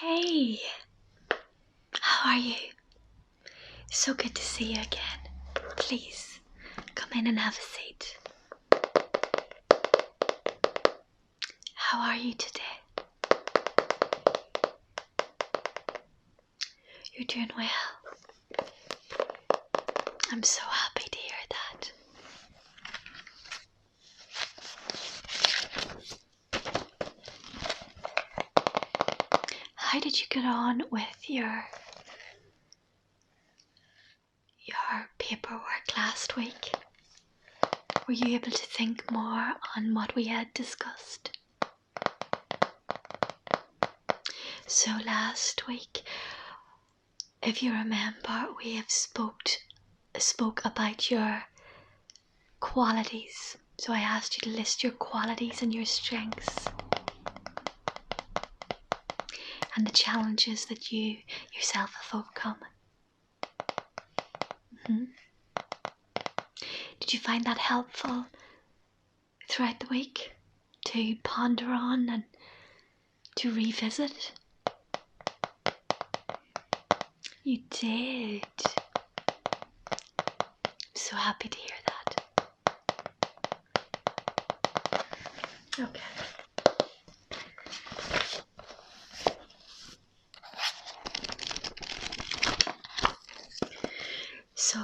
Hey, how are you? So good to see you again. Please, come in and have a seat. How are you today? You're doing well. I'm so happy to hear that. How did you get on with your paperwork last week? Were you able to think more on what we had discussed? So last week, if you remember, we have spoke about your qualities. So I asked you to list your qualities and your strengths and the challenges that you yourself have overcome. Did you find that helpful throughout the week to ponder on and to revisit? You did. So happy to hear that. Okay. So,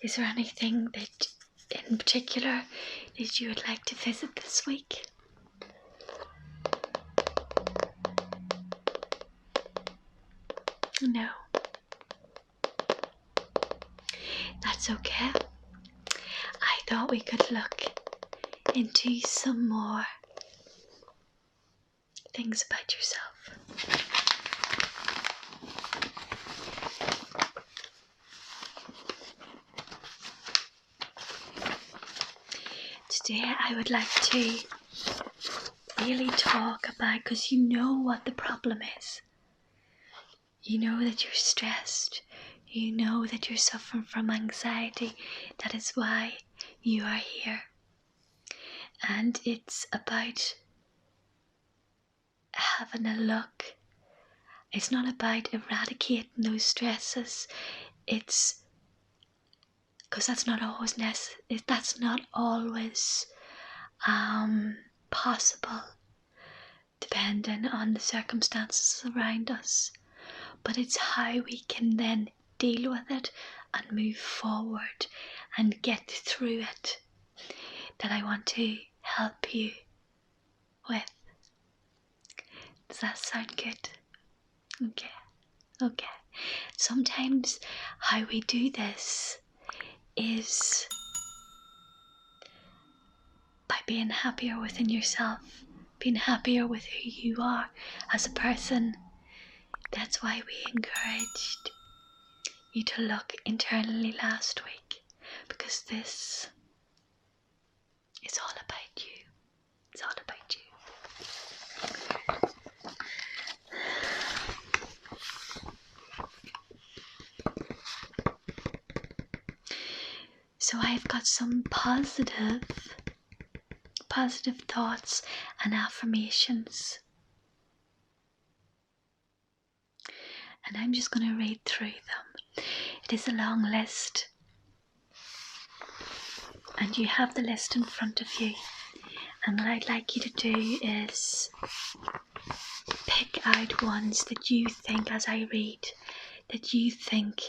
is there anything that in particular that you would like to visit this week? No. That's okay. I thought we could look into some more things about yourself. Today I would like to really talk about, because you know what the problem is. You know that you're stressed. You know that you're suffering from anxiety. That is why you are here. And it's about having a look. It's not about eradicating those stresses. It's because that's not always possible, depending on the circumstances around us. But it's how we can then deal with it and move forward and get through it that I want to help you with. Does that sound good? Okay. Sometimes how we do this is by being happier within yourself, being happier with who you are as a person. That's why we encouraged you to look internally last week, because this is all about you. It's all about you. So I've got some positive thoughts and affirmations. And I'm just going to read through them. It is a long list. And you have the list in front of you. And what I'd like you to do is pick out ones that you think, as I read, that you think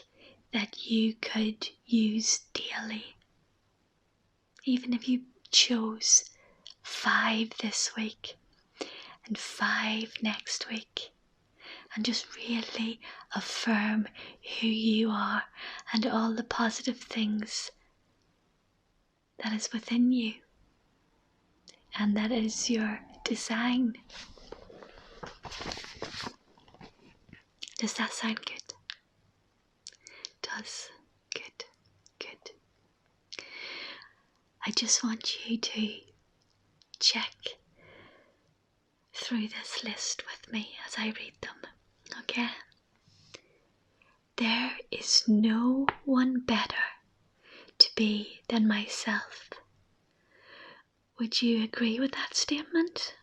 that you could use daily. Even if you chose 5 this week and 5 next week, and just really affirm who you are and all the positive things that is within you and that is your design. Does that sound good? Does. Good. I just want you to check through this list with me as I read them, okay? There is no one better to be than myself. Would you agree with that statement?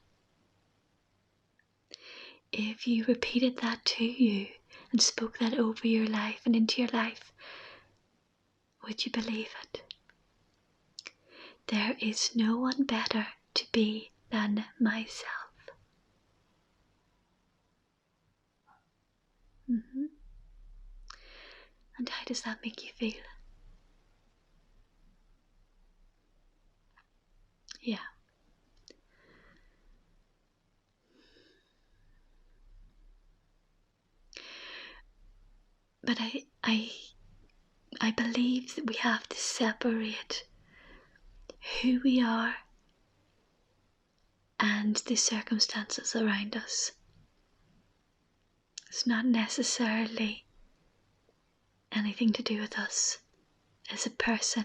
if you repeated that to you and spoke that over your life and into your life, would you believe it? There is no one better to be than myself. And how does that make you feel? Yeah. But I believe that we have to separate who we are and the circumstances around us. It's not necessarily anything to do with us as a person.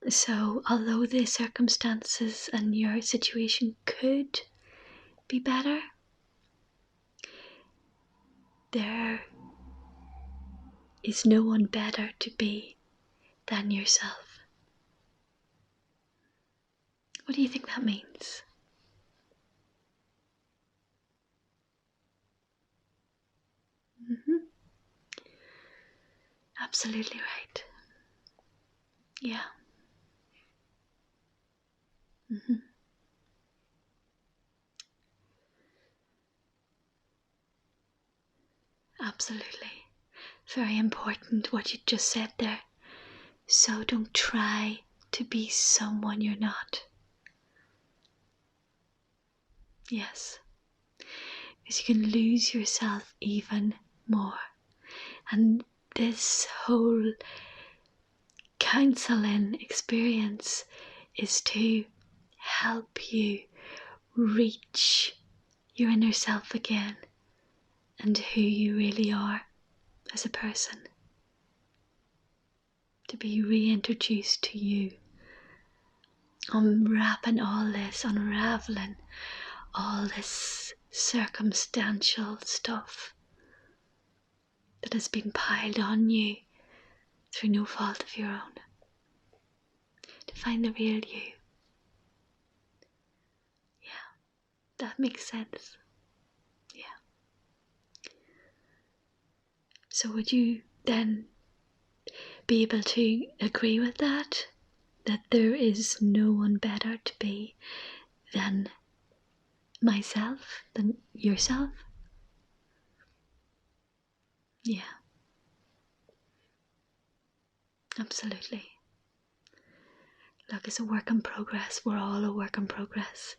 So, although the circumstances and your situation could be better, there is no one better to be than yourself. What do you think that means? Absolutely right. Yeah. Absolutely. Very important what you just said there. So don't try to be someone you're not. Yes. Because you can lose yourself even more. And this whole counseling experience is to help you reach your inner self again and who you really are as a person. To be reintroduced to you. Unwrapping all this, unraveling all this circumstantial stuff that has been piled on you through no fault of your own. To find the real you. Yeah, that makes sense. Yeah. So would you then be able to agree with that? That there is no one better to be than myself, than yourself? Yeah. Absolutely. Look, it's a work in progress. We're all a work in progress.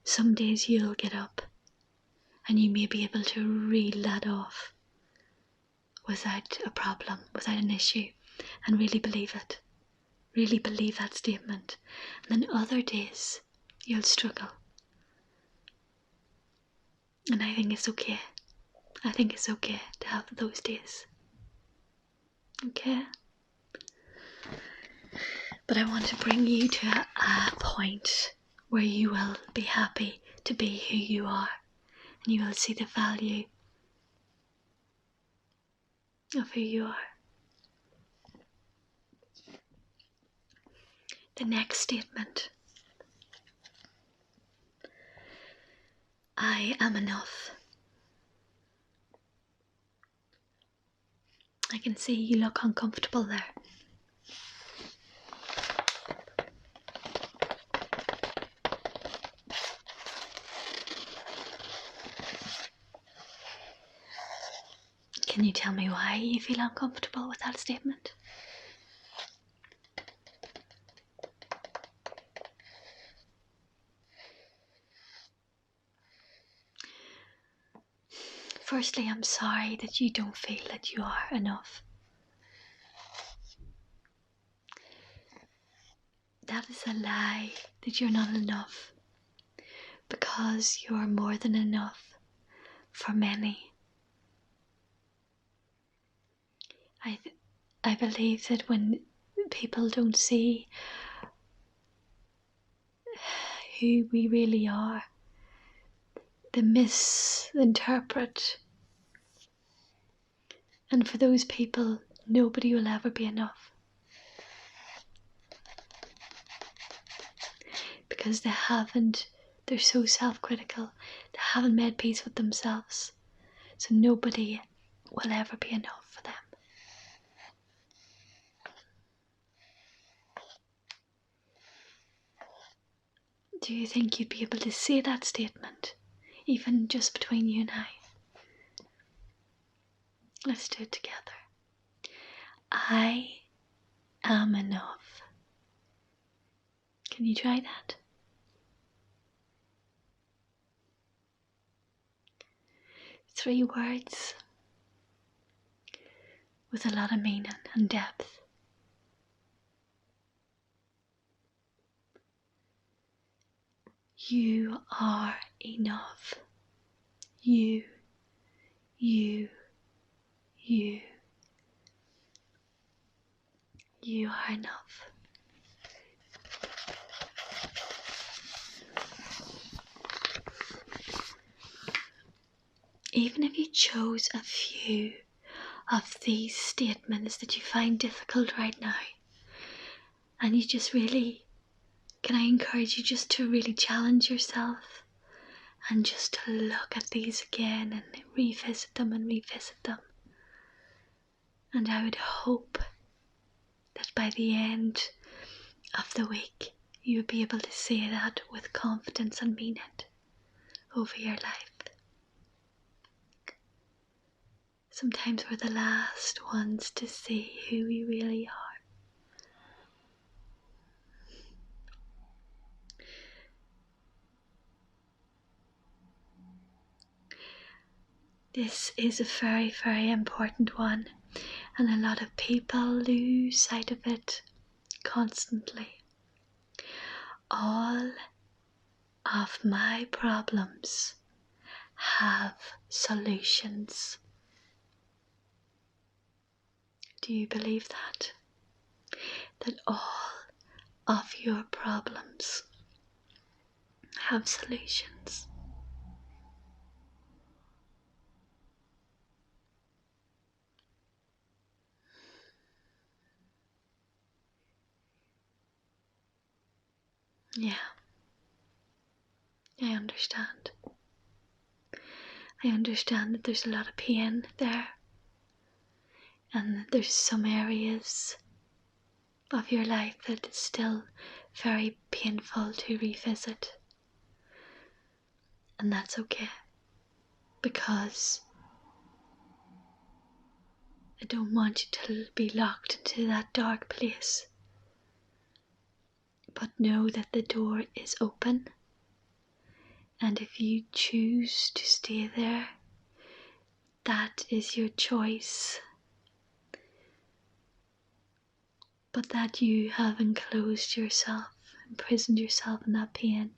Some days you'll get up and you may be able to reel that off without a problem, without an issue, and really believe it. Really believe that statement. And then other days you'll struggle. And I think it's okay. I think it's okay to have those days. Okay? But I want to bring you to a point where you will be happy to be who you are. And you will see the value of who you are. The next statement. I am enough. I can see you look uncomfortable there. Can you tell me why you feel uncomfortable with that statement? Firstly, I'm sorry that you don't feel that you are enough. That is a lie, that you're not enough, because you are more than enough for many. I believe that when people don't see who we really are, they misinterpret. And for those people, nobody will ever be enough. because they're so self-critical, they haven't made peace with themselves. So nobody will ever be enough for them. Do you think you'd be able to say that statement, even just between you and I? Let's do it together. I am enough. Can you try that? Three words with a lot of meaning and depth. You are enough. You. You are enough. Even if you chose a few of these statements that you find difficult right now, and you just really, can I encourage you just to really challenge yourself and just to look at these again and revisit them and revisit them. And I would hope that by the end of the week you would be able to say that with confidence and mean it over your life. Sometimes we're the last ones to see who we really are. This is a very, very important one, and a lot of people lose sight of it constantly. All of my problems have solutions. Do you believe that? That all of your problems have solutions. Yeah, I understand. I understand that there's a lot of pain there, and that there's some areas of your life that is still very painful to revisit. And that's okay, because I don't want you to be locked into that dark place. But know that the door is open, and if you choose to stay there, that is your choice. But that you have enclosed yourself, imprisoned yourself in that pain.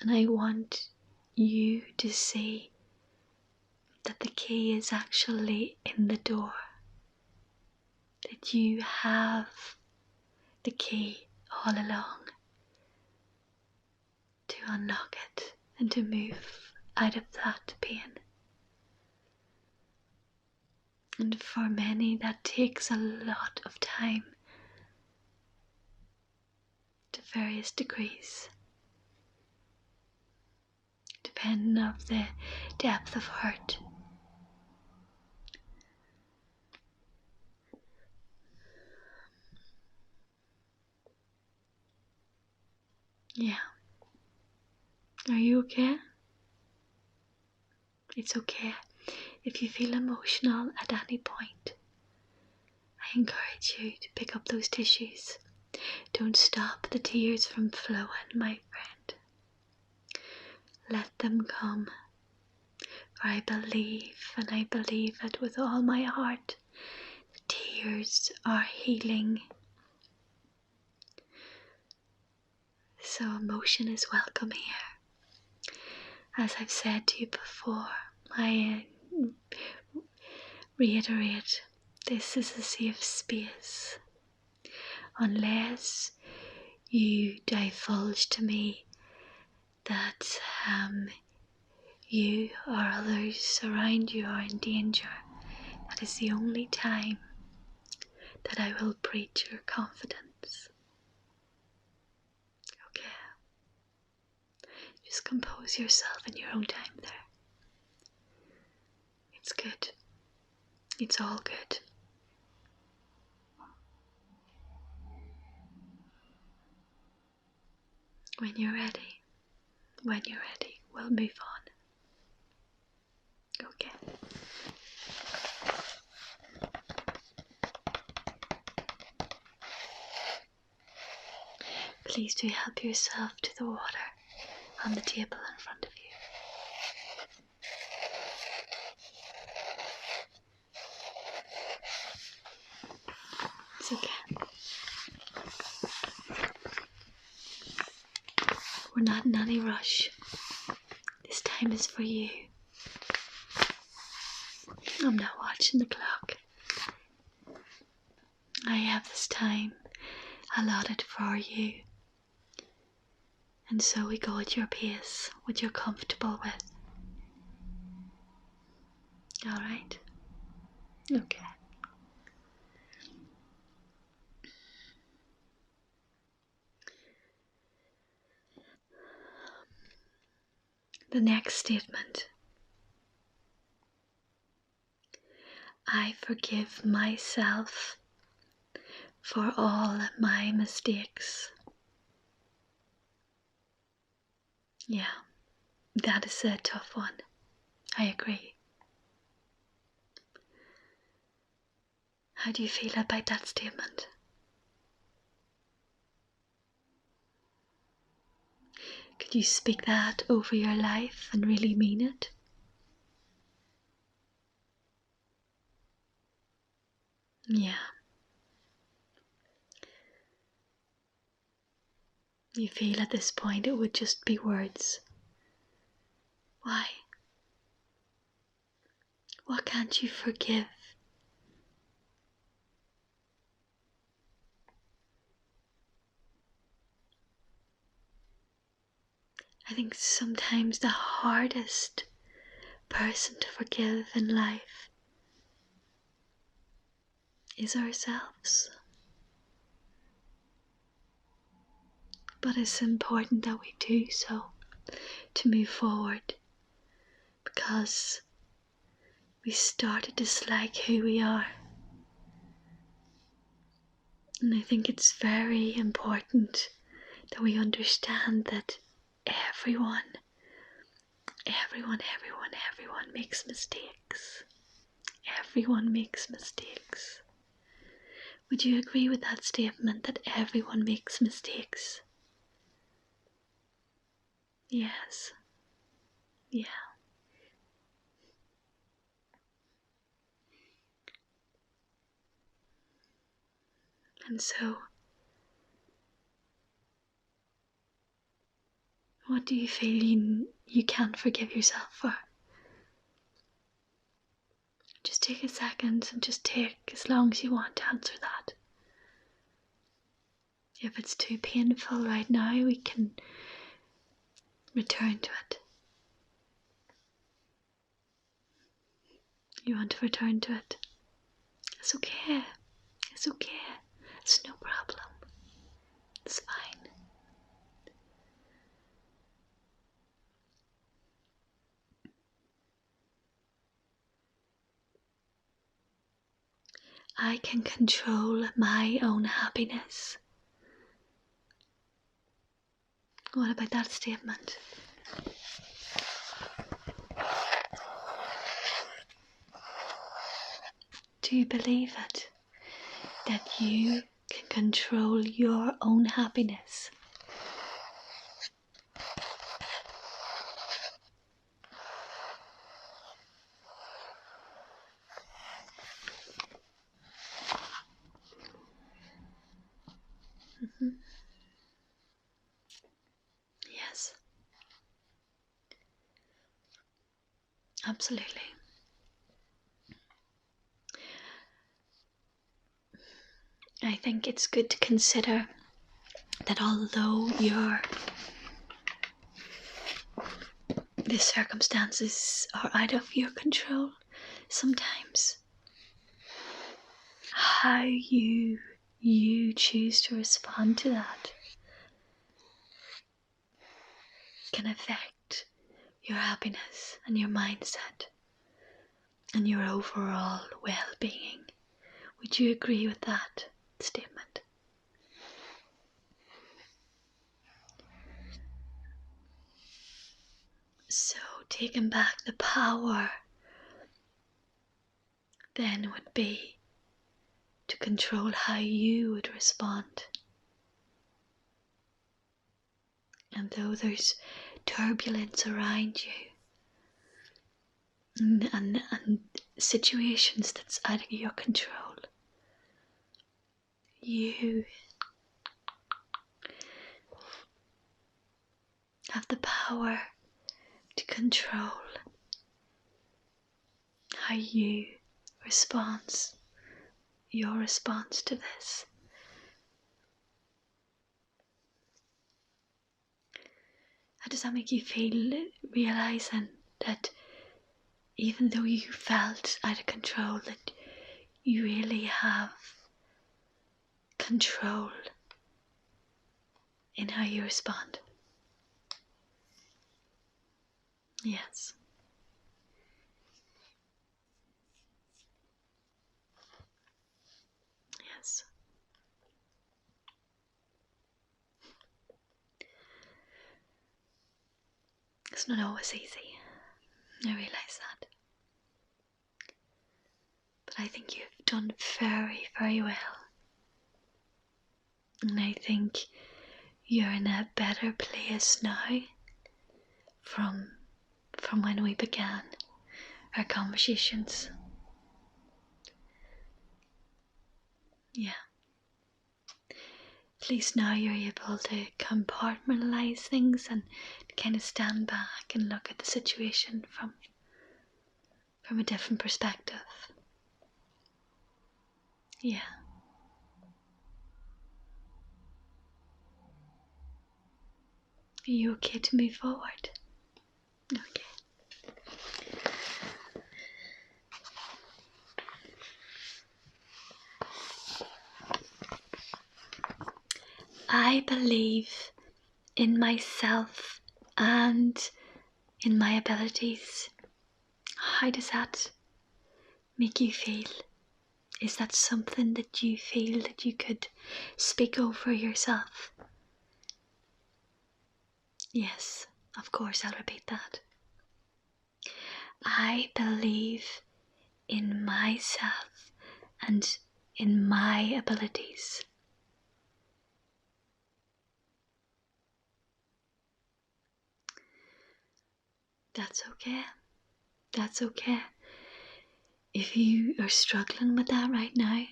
And I want you to see that the key is actually in the door. That you have the key all along to unlock it and to move out of that pain. And for many that takes a lot of time to various degrees, depending on the depth of hurt. Yeah. Are you okay? It's okay if you feel emotional at any point. I encourage you to pick up those tissues. Don't stop the tears from flowing, my friend. Let them come. For I believe, and I believe it with all my heart, the tears are healing. So emotion is welcome here. As I've said to you before, I reiterate, this is a safe space. Unless you divulge to me that you or others around you are in danger, that is the only time that I will breach your confidence. Okay. Just compose yourself in your own time there. It's good. It's all good. When you're ready, we'll move on. Okay. Please do help yourself to the water on the table in front of you. It's okay. We're not in any rush. This time is for you. I'm not watching the clock. I have this time allotted for you. And so we go at your pace, what you're comfortable with. Alright? Okay. The next statement. I forgive myself for all my mistakes. Yeah, that is a tough one. I agree. How do you feel about that statement? Could you speak that over your life and really mean it? Yeah. You feel at this point it would just be words. Why? What can't you forgive? I think sometimes the hardest person to forgive in life is ourselves. But it's important that we do so to move forward, because we start to dislike who we are. And I think it's very important that we understand that everyone makes mistakes. Everyone makes mistakes. Would you agree with that statement, that everyone makes mistakes? Yes. Yeah. And so, what do you feel you can't forgive yourself for? Just take a second and just take as long as you want to answer that. If it's too painful right now, we can return to it. You want to return to it? It's okay. It's okay. It's no problem. It's fine. I can control my own happiness. What about that statement? Do you believe it? That you can control your own happiness? Yes. Absolutely. I think it's good to consider that although the circumstances are out of your control, sometimes how you choose to respond to that can affect your happiness and your mindset and your overall well-being. Would you agree with that statement? So taking back the power then would be to control how you would respond. And though there's turbulence around you and situations that's out of your control, you have the power to control how you respond, your response to this. How does that make you feel, realizing that even though you felt out of control, that you really have control in how you respond? Yes. Yes. It's not always easy. I realise that. But I think you've done very, very well. And I think you're in a better place now from when we began our conversations. Yeah. At least now you're able to compartmentalize things and kind of stand back and look at the situation from a different perspective. Yeah. Are you okay to move forward? Okay. I believe in myself and in my abilities. How does that make you feel? Is that something that you feel that you could speak over yourself? Yes, of course, I'll repeat that. I believe in myself and in my abilities. That's okay. That's okay. If you are struggling with that right now,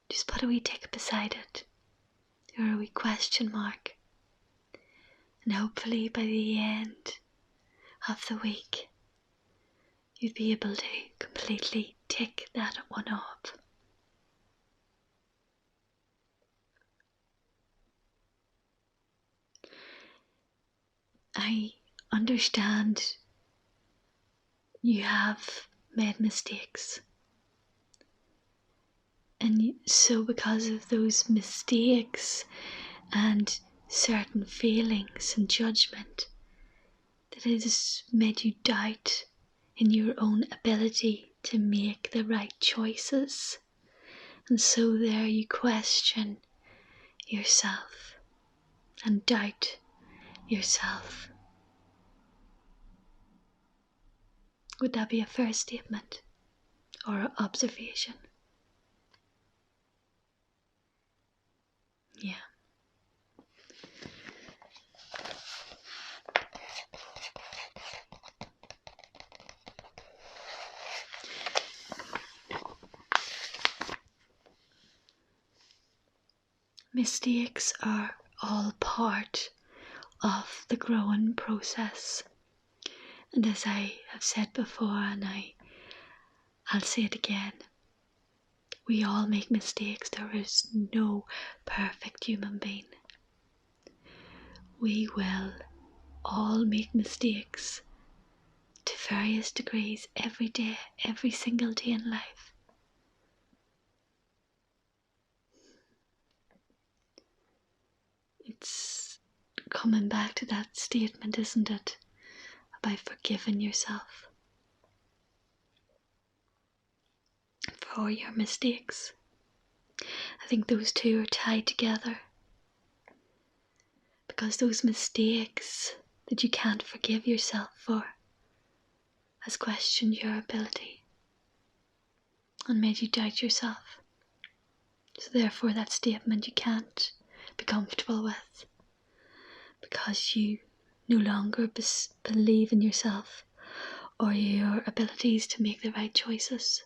just put a wee tick beside it, or a wee question mark. And hopefully by the end of the week, you'd be able to completely tick that one off. I understand you have made mistakes. And so because of those mistakes and certain feelings and judgment, that it has made you doubt in your own ability to make the right choices. And so there you question yourself and doubt yourself. Would that be a fair statement or observation? Yeah. Mistakes are all part of the growing process. And as I have said before, and I'll say it again, we all make mistakes. There is no perfect human being. We will all make mistakes to various degrees every day, every single day in life. It's coming back to that statement, isn't it? About forgiving yourself for your mistakes. I think those two are tied together, because those mistakes that you can't forgive yourself for has questioned your ability and made you doubt yourself. So therefore that statement you can't be comfortable with, because you no longer believe in yourself or your abilities to make the right choices.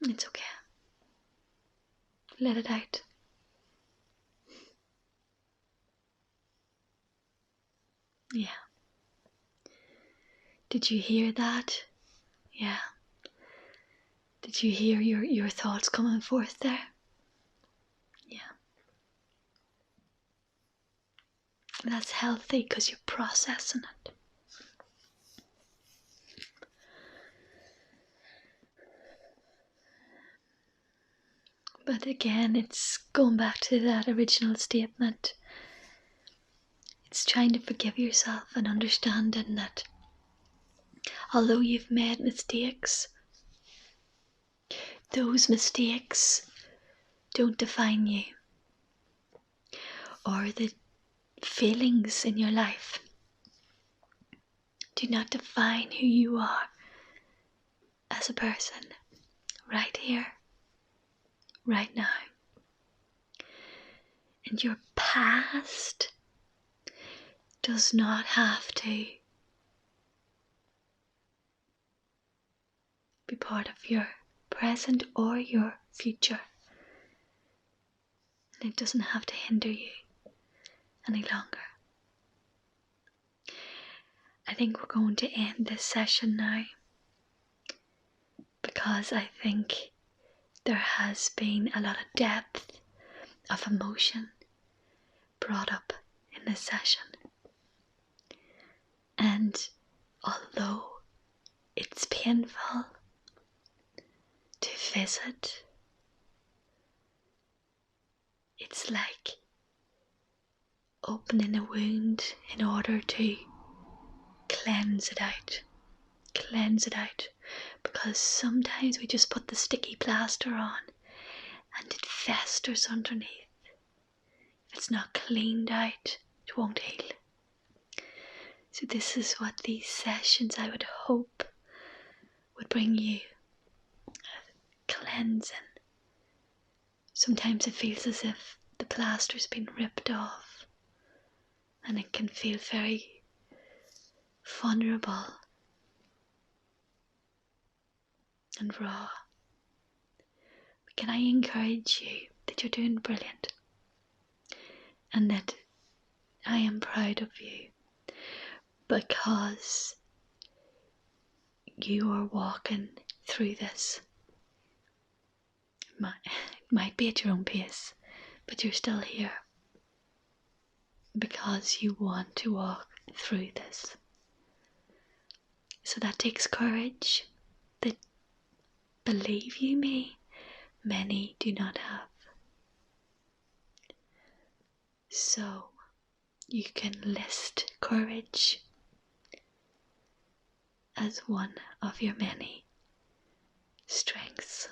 It's okay. Let it out. Yeah. Did you hear that? Yeah. Did you hear your thoughts coming forth there? Yeah. That's healthy because you're processing it. But again, it's going back to that original statement. It's trying to forgive yourself and understanding that although you've made mistakes, those mistakes don't define you, or the feelings in your life do not define who you are as a person right here, right now. And your past does not have to be part of your present or your future. And it doesn't have to hinder you any longer. I think we're going to end this session now, because I think there has been a lot of depth of emotion brought up in this session. And although it's painful to visit, it's like opening a wound in order to cleanse it out, because sometimes we just put the sticky plaster on and it festers underneath. If it's not cleaned out, it won't heal. So this is what these sessions, I would hope, would bring you, cleansing. Sometimes it feels as if the plaster's been ripped off, and it can feel very vulnerable and raw. But can I encourage you that you're doing brilliant, and that I am proud of you, because you are walking through this. It might be at your own pace, but you're still here because you want to walk through this. So that takes courage that, believe you me, many do not have. So you can list courage as one of your many strengths.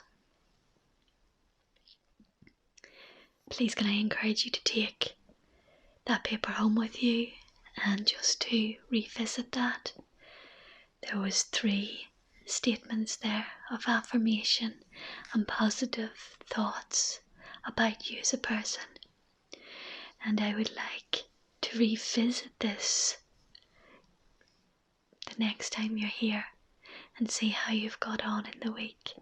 Please can I encourage you to take that paper home with you and just to revisit that. There was 3 statements there of affirmation and positive thoughts about you as a person. And I would like to revisit this the next time you're here and see how you've got on in the week.